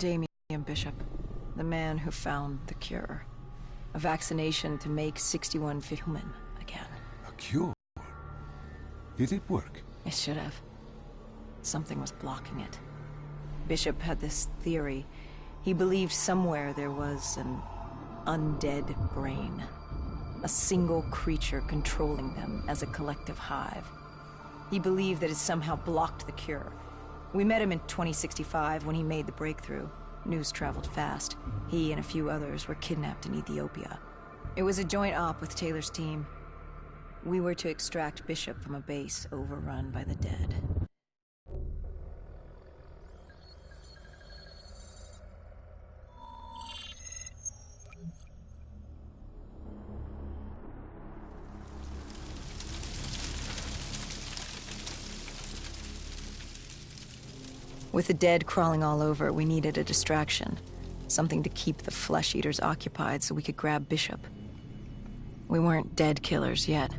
Damien Bishop, the man who found the cure. A vaccination to make 61 human again. A cure? Did it work? It should have. Something was blocking it. Bishop had this theory. He believed somewhere there was an undead brain. A single creature controlling them as a collective hive. He believed that it somehow blocked the cure. We met him in 2065 when he made the breakthrough. News traveled fast. He and a few others were kidnapped in Ethiopia. It was a joint op with Taylor's team. We were to extract Bishop from a base overrun by the dead. With the dead crawling all over, we needed a distraction. Something to keep the flesh eaters occupied so we could grab Bishop. We weren't dead killers yet,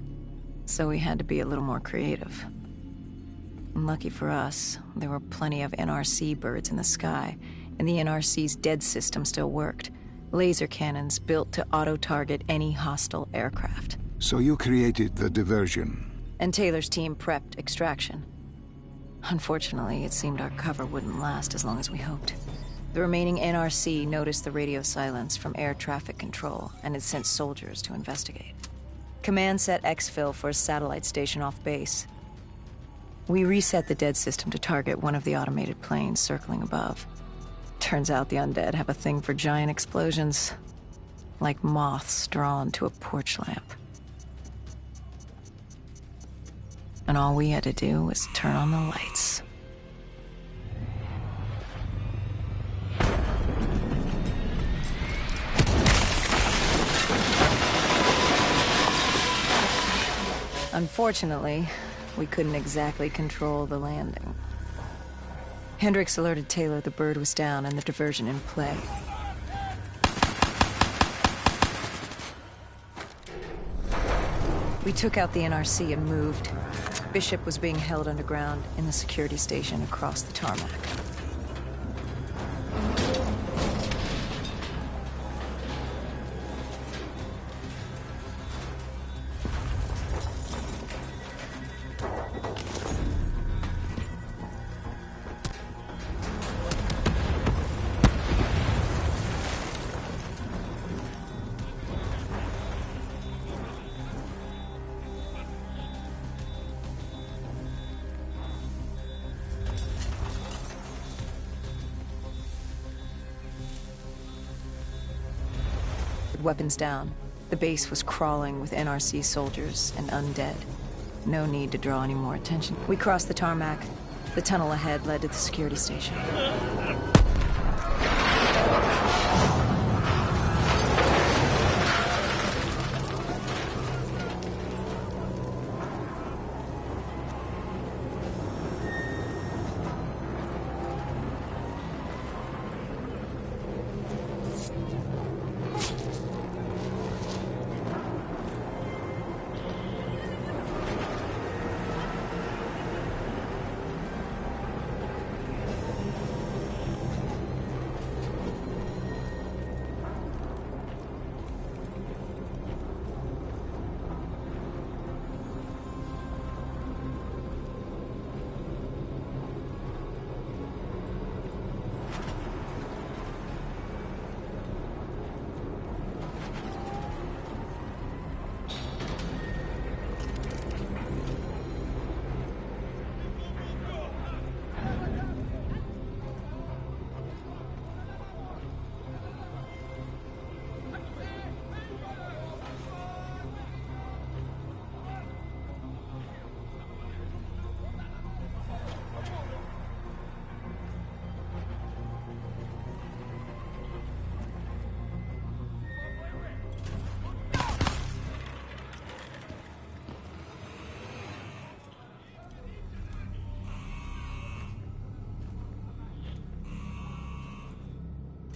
so we had to be a little more creative. And lucky for us, there were plenty of NRC birds in the sky, and the NRC's dead system still worked. Laser cannons built to auto-target any hostile aircraft. So you created the diversion. And Taylor's team prepped extraction. Unfortunately, it seemed our cover wouldn't last as long as we hoped. The remaining NRC noticed the radio silence from air traffic control and had sent soldiers to investigate. Command set exfil for a satellite station off base. We reset the dead system to target one of the automated planes circling above. Turns out the undead have a thing for giant explosions, like moths drawn to a porch lamp. And all we had to do was turn on the lights. Unfortunately, we couldn't exactly control the landing. Hendricks alerted Taylor the bird was down and the diversion in play. We took out the NRC and moved. Bishop was being held underground in the security station across the tarmac. Weapons down. The base was crawling with NRC soldiers and undead. No need to draw any more attention. We crossed the tarmac. The tunnel ahead led to the security station.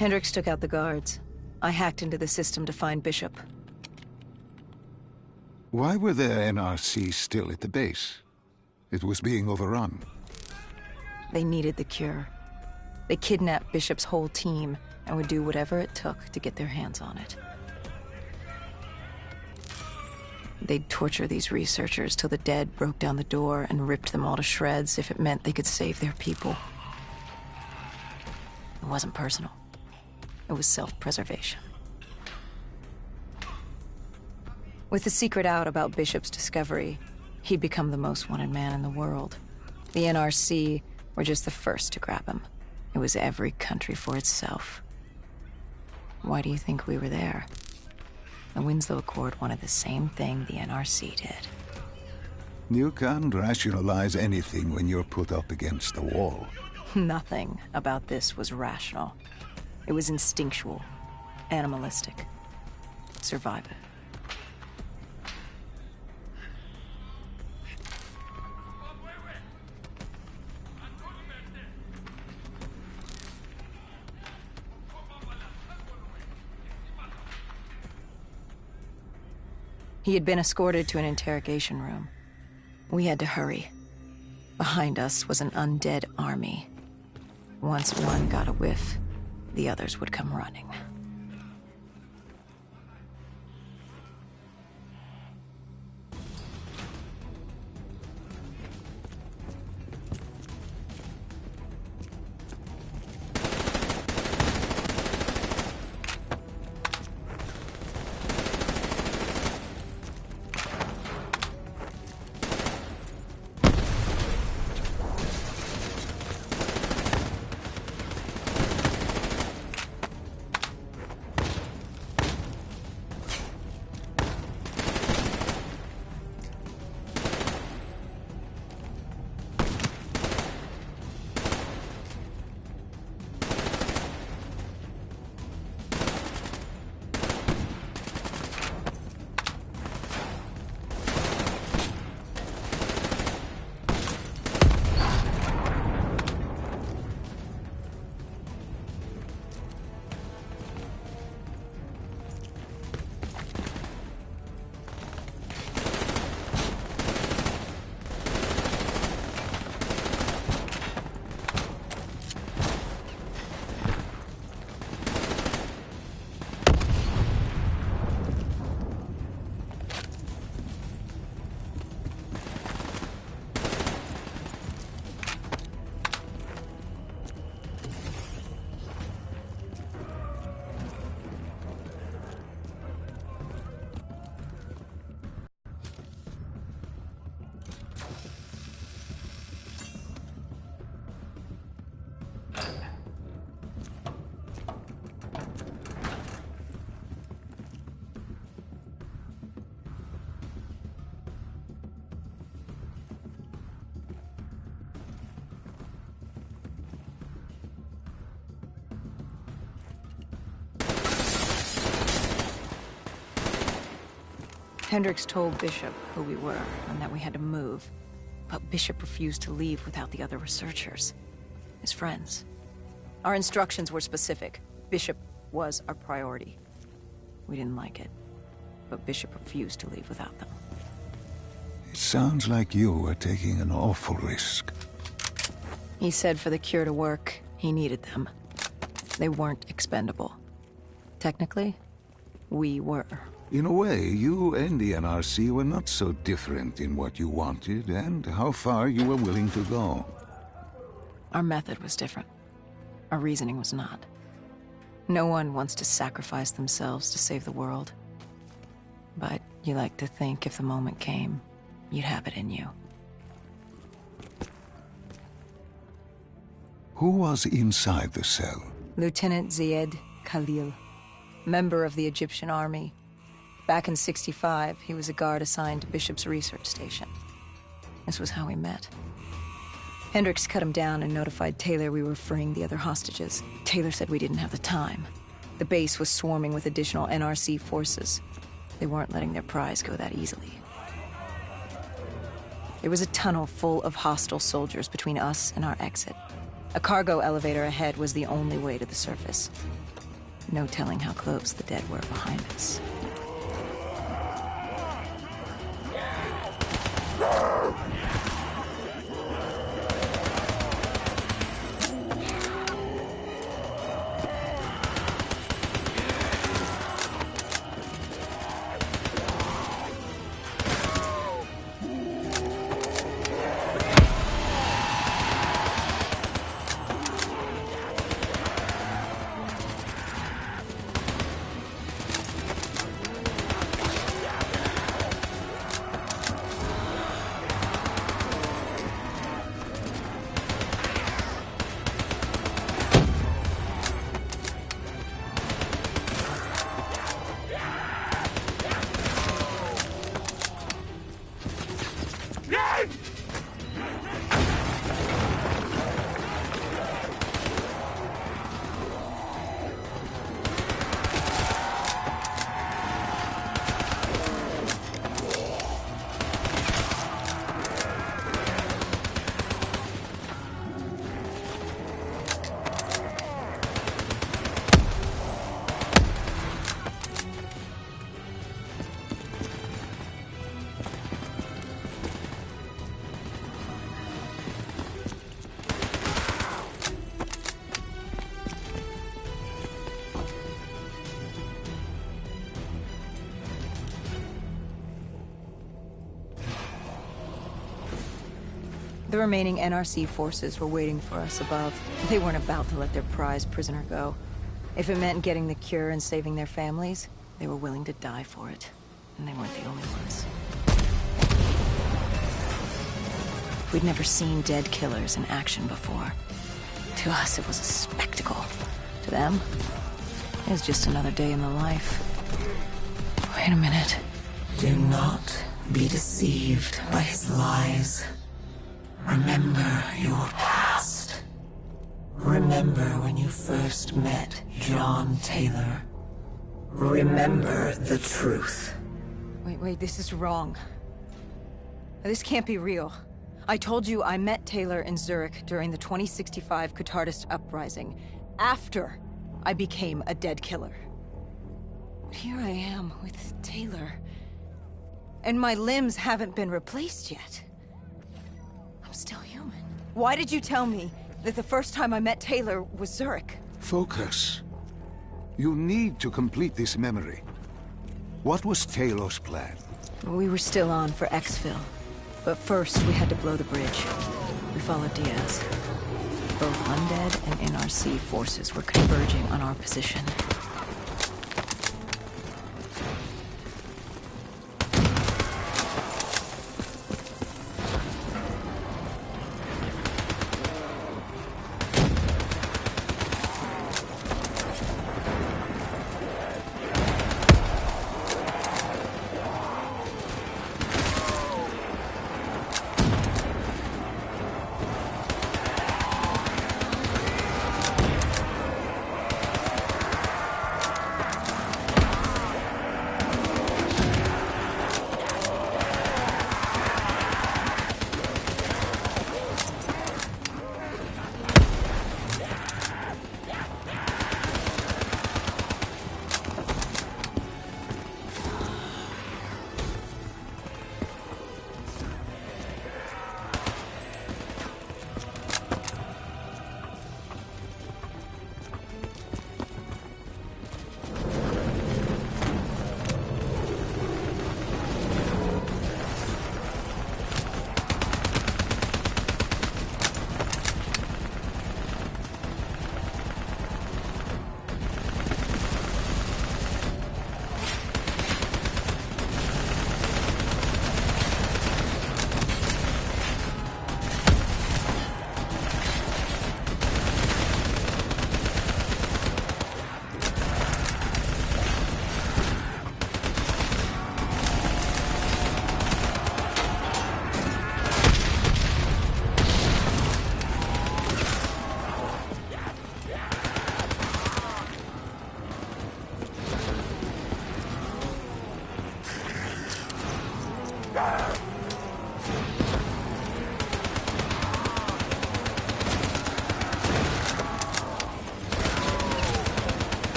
Hendricks took out the guards. I hacked into the system to find Bishop. Why were the NRC still at the base? It was being overrun. They needed the cure. They kidnapped Bishop's whole team and would do whatever it took to get their hands on it. They'd torture these researchers till the dead broke down the door and ripped them all to shreds if it meant they could save their people. It wasn't personal. It was self-preservation. With the secret out about Bishop's discovery, he'd become the most wanted man in the world. The NRC were just the first to grab him. It was every country for itself. Why do you think we were there? The Winslow Accord wanted the same thing the NRC did. You can't rationalize anything when you're put up against the wall. Nothing about this was rational. It was instinctual, animalistic. Survival. He had been escorted to an interrogation room. We had to hurry. Behind us was an undead army. Once one got a whiff, the others would come running. Hendricks told Bishop who we were and that we had to move, but Bishop refused to leave without the other researchers, his friends. Our instructions were specific. Bishop was our priority. We didn't like it, but Bishop refused to leave without them. It sounds like you were taking an awful risk. He said for the cure to work, he needed them. They weren't expendable. Technically, we were. In a way, you and the NRC were not so different in what you wanted and how far you were willing to go. Our method was different. Our reasoning was not. No one wants to sacrifice themselves to save the world. But you like to think if the moment came, you'd have it in you. Who was inside the cell? Lieutenant Zayed Khalil, member of the Egyptian army. Back in '65, he was a guard assigned to Bishop's research station. This was how we met. Hendricks cut him down and notified Taylor we were freeing the other hostages. Taylor said we didn't have the time. The base was swarming with additional NRC forces. They weren't letting their prize go that easily. There was a tunnel full of hostile soldiers between us and our exit. A cargo elevator ahead was the only way to the surface. No telling how close the dead were behind us. The remaining NRC forces were waiting for us above. They weren't about to let their prize prisoner go. If it meant getting the cure and saving their families, they were willing to die for it. And they weren't the only ones. We'd never seen dead killers in action before. To us, it was a spectacle. To them, it was just another day in the life. Wait a minute. Do not be deceived by his lies. Remember your past. Remember when you first met John Taylor. Remember the truth. Wait, this is wrong. This can't be real. I told you I met Taylor in Zurich during the 2065 Catardist Uprising, after I became a dead killer. But here I am with Taylor, and my limbs haven't been replaced yet. I'm still human. Why did you tell me that the first time I met Taylor was Zurich? Focus. You need to complete this memory. What was Taylor's plan? We were still on for Exfil, but first we had to blow the bridge. We followed Diaz. Both undead and NRC forces were converging on our position.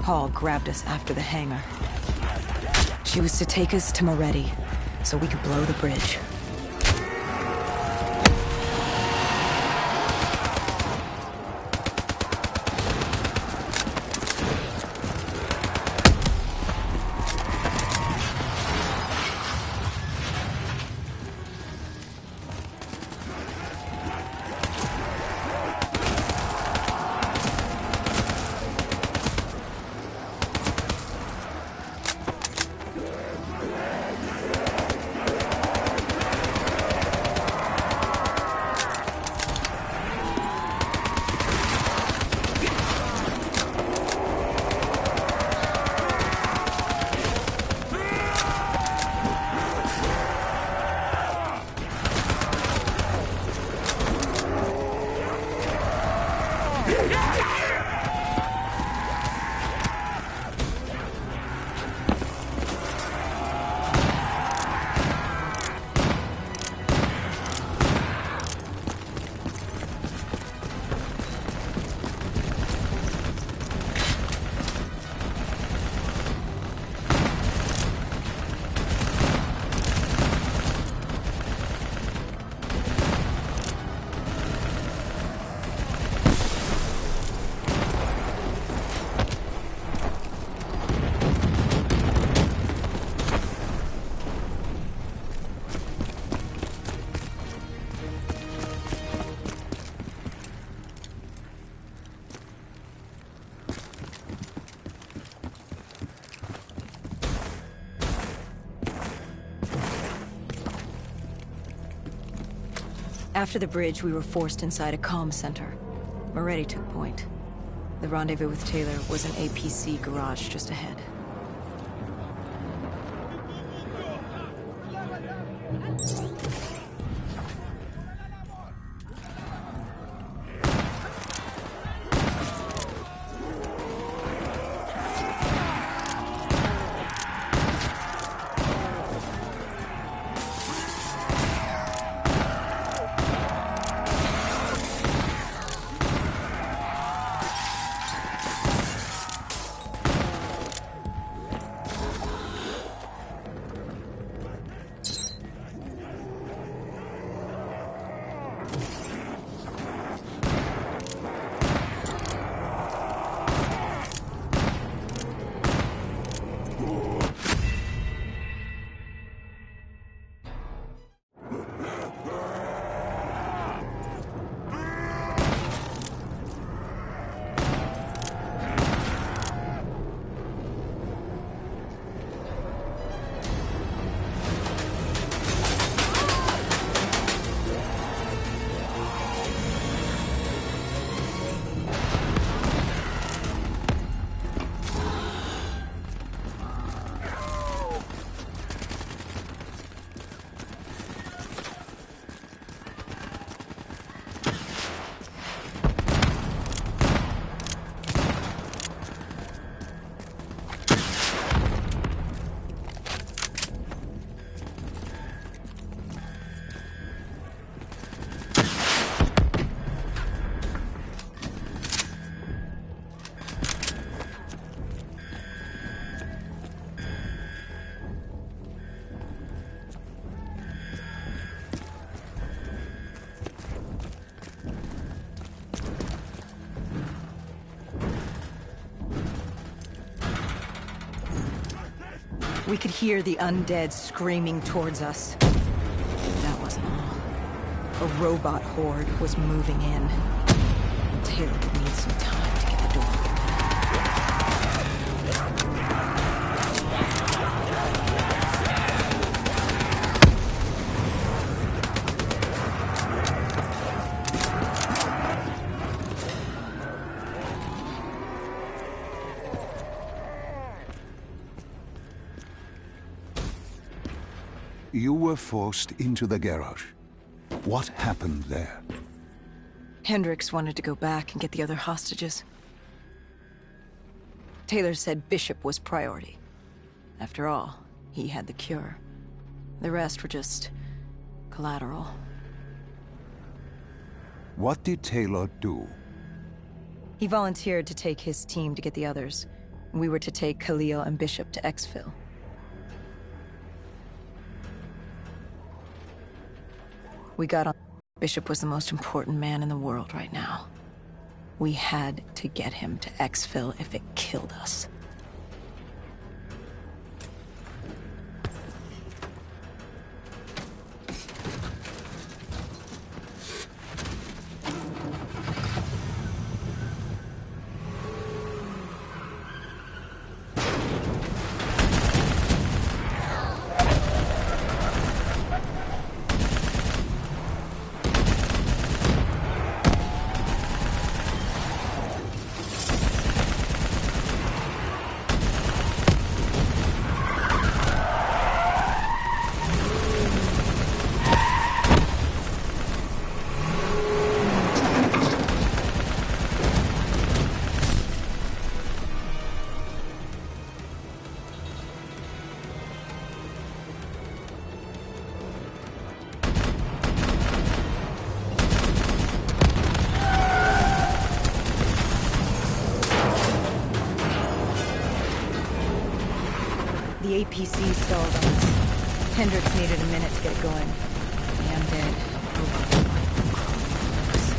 Paul grabbed us after the hangar. She was to take us to Moretti, so we could blow the bridge. After the bridge, we were forced inside a comm center. Moretti took point. The rendezvous with Taylor was an APC garage just ahead. We could hear the undead screaming towards us. That wasn't all. A robot horde was moving in. Taylor would need some time to get the door open. You were forced into the garage. What happened there? Hendricks wanted to go back and get the other hostages. Taylor said Bishop was priority. After all, he had the cure. The rest were just collateral. What did Taylor do? He volunteered to take his team to get the others. We were to take Khalil and Bishop to exfil. We got on. Bishop was the most important man in the world right now. We had to get him to exfil if it killed us. The APC stalled on us. Hendricks needed a minute to get it going. The undead robots might be crawling over us.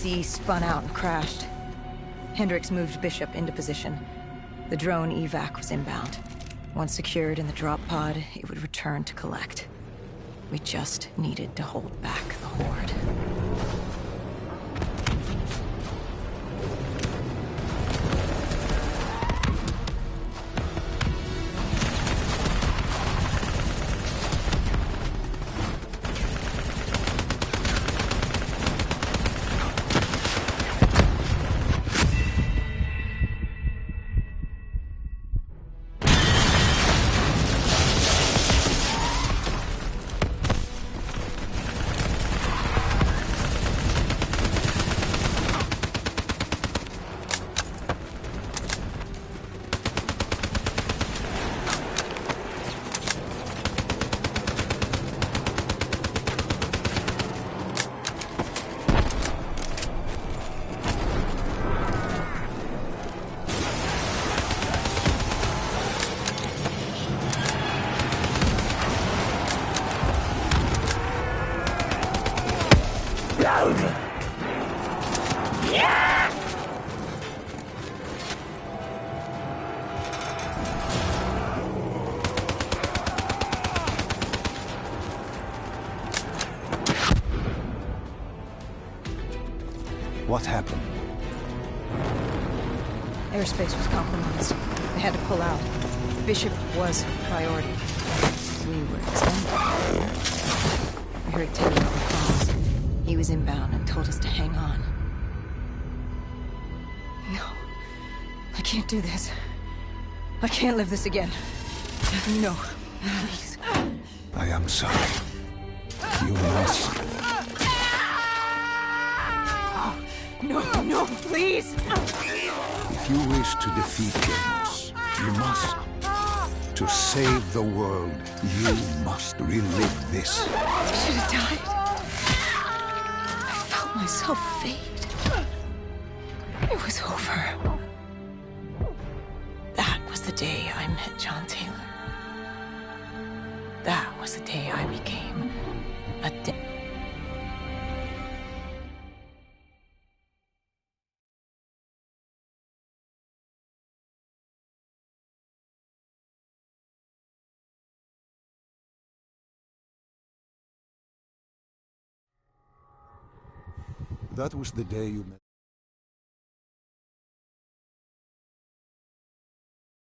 AC spun out and crashed. Hendricks moved Bishop into position. The drone evac was inbound. Once secured in the drop pod, it would return to collect. We just needed to hold back the Horde. What happened? Airspace was compromised. They had to pull out. Bishop was priority. We were expendable. I heard Teddy on the comms. He was inbound and told us to hang on. No. I can't do this. I can't live this again. No. Please. I am sorry. You must. No, please! If you wish to defeat Gamers, you must. To save the world, you must relive this. I should have died. I felt myself fade. It was over. That was the day I met John Taylor. That was the day I became a That was the day you met.